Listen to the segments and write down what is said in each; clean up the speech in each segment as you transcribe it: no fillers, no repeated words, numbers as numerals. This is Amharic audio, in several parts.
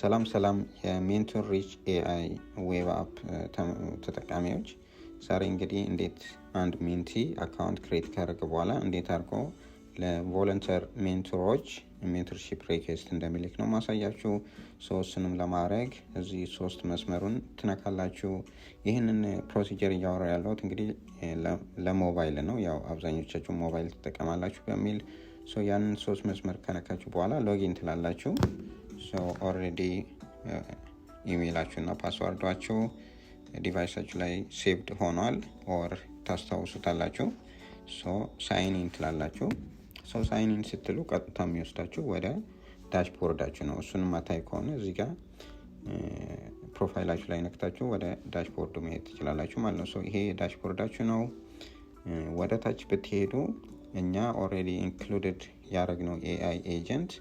ሰላም የሜንቶር ሪች ኤአይ ዌብ አፕ ተጠቃሚዎች፣ ዛሬ እንግዲህ እንዴት አንድ ሜንቲ አካውንት ክሬት ካደረገ በኋላ እንዴት አድርጎ ለቮለንተር ሜንቶሮች ሜንቶርሺፕ ሪኩዌስት እንደሚልክ ነው ማሳያችሁ። እሱንም ለማድረግ እዚህ 3 መስመሩን ትነካላችሁ። ይህንን ፕሮሲጀር እያወራ ያለሁት እንግዲህ ለሞባይል ነው። ያው አብዛኞቻችሁ ሞባይል ትጠቀማላችሁ በሚል ያንን 3 መስመር ከነካችሁ በኋላ ሎጊን ትላላችሁ። ኦልሬዲ ኢሜይላችሁ እና ፓስዋርዳችሁ ዲቫይሳችሁ ላይ ሴቭድ ሆኗል ኦር ታስታውሱታላችሁ። ሳይን ኢን ትላላችሁ። ሳይን ኢን ስትሉ ቀጥታ የሚወስዳችሁ ወደ ዳሽቦርዳችሁ ነው። እሱን ማታይ ከሆነ እዚህ ጋር ፕሮፋይላችሁ ላይ ነክታችሁ ወደ ዳሽቦርዱ መሄድ ትችላላችሁ ማለት ነው። ይሄ ዳሽቦርዳችሁ ነው። ወደ ታች ብትሄዱ እኛ ኦልሬዲ ኢንክሉድድ ያደረግነው ኤአይ ኤጀንት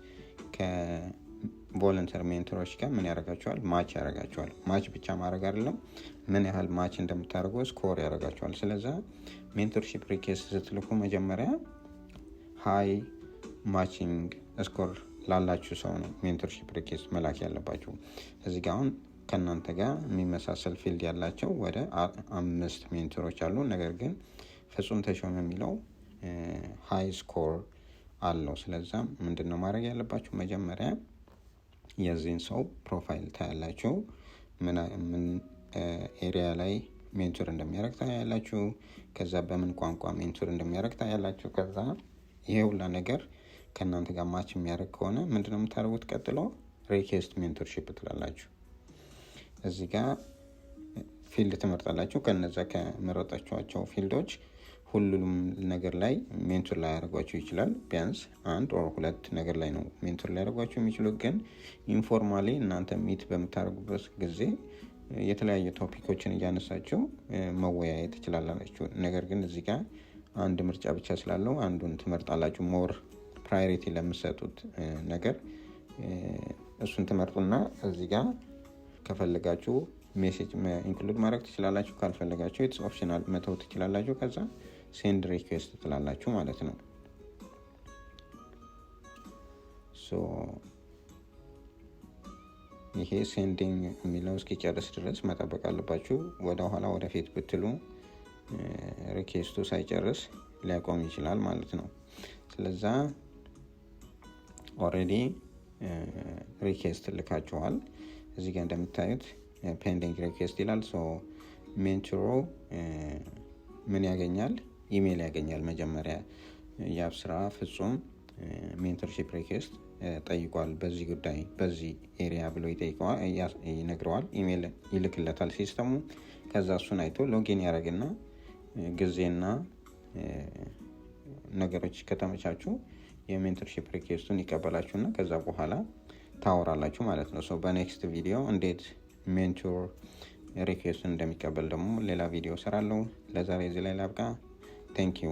ከቮለንተር ሜንተሮች ጋር ምን ያደርጋቸዋል? ማች ያደርጋቸዋል። ማች ብቻ ማድረግ አይደለም፣ ምን ያህል ማች እንደምታደርጉ ስኮር ያደርጋቸዋል። ስለዛ ሜንቶርሺፕ ሪኩዌስት ስትልኩ መጀመሪያ ሃይ ማቺንግ ስኮር ላላችሁ ሰው ነው ሜንቶርሺፕ ሪኩዌስት መላክ ያለባችሁ። እዚህ ጋር አሁን ከእናንተ ጋር የሚመሳሰል ፊልድ ያላቸው ወደ 5 ሜንተሮች አሉ። ነገር ግን ፍጹም ተሾመ የሚለው ሃይ ስኮር አለው። ስለዛ ምንድነው ማድረግ ያለባችሁ? መጀመሪያ የዚህን ሰው ፕሮፋይል ታያላችሁ። ምን ኤሪያ ላይ ሜንቶር እንደሚያደርግ ታያላችሁ። ከዛ በምን ቋንቋ ሜንቶር እንደሚያደርግ ታያላችሁ። ከዛ ይሄ ሁላ ነገር ከእናንተ ጋር ማች የሚያደርግ ከሆነ ምንድነው የምታደርጉት? ቀጥሎ ሪኩዌስት ሜንቶርሺፕ ትላላችሁ። እዚህ ጋር ፊልድ ትመርጣላችሁ። ከነዛ ከመረጣችኋቸው ፊልዶች ሁሉም ነገር ላይ ሜንቶር ላይ ያደርጓችሁ ይችላል። ቢያንስ 1 or 2 ነገር ላይ ነው ሜንቶር ላይ ያደርጓችሁ የሚችሉት። ግን ኢንፎርማሊ እናንተ ሚት በምታደርጉበት ጊዜ የተለያዩ ቶፒኮችን እያነሳችሁ መወያየት ትችላላችሁ። ነገር ግን እዚህ ጋር አንድ ምርጫ ብቻ ስላለው አንዱን ትመርጣላችሁ። ሞር ፕራዮሪቲ ለምትሰጡት ነገር እሱን ትመርጡና እዚህ ጋር ከፈለጋችሁ ሜሴጅ ኢንክሉድ ማድረግ ትችላላችሁ። ካልፈለጋችሁ ኢትስ ኦፕሽናል መተው ትችላላችሁ። ከዛ ሴንድ ሪኩዌስት ትላላችሁ ማለት ነው። ይሄ ሴንዲንግ የሚለው እስኪጨርስ ድረስ መጠበቅ አለባችሁ። ወደ ኋላ ወደፊት ብትሉ ሪኩዌስቱ ሳይጨርስ ሊያቆም ይችላል ማለት ነው። ስለዛ ኦልሬዲ ሪኩዌስት ልካችኋል። እዚህ ጋር እንደምታዩት ፔንዲንግ ሪኩዌስት ይላል። ሜንቶሩ ምን ያገኛል? ኢሜይል ያገኛል። መጀመሪያ የአብስራ ፍጹም ሜንቶርሺፕ ሪኩዌስት ጠይቋል፣ በዚህ ጉዳይ በዚህ ኤሪያ ብሎ ይነግረዋል። ኢሜይል ይልክለታል ሲስተሙ። ከዛ እሱን አይቶ ሎጊን ያደርግና ጊዜና ነገሮች ከተመቻቹ የሜንቶርሺፕ ሪኩዌስቱን ይቀበላችሁና ከዛ በኋላ ታወራላችሁ ማለት ነው። በኔክስት ቪዲዮ እንዴት ሜንቶር ሪኩዌስት እንደሚቀበል ደግሞ ሌላ ቪዲዮ ሰራለሁ። ለዛሬ እዚህ ላይ ላብቃ። ቴንክ ዩ።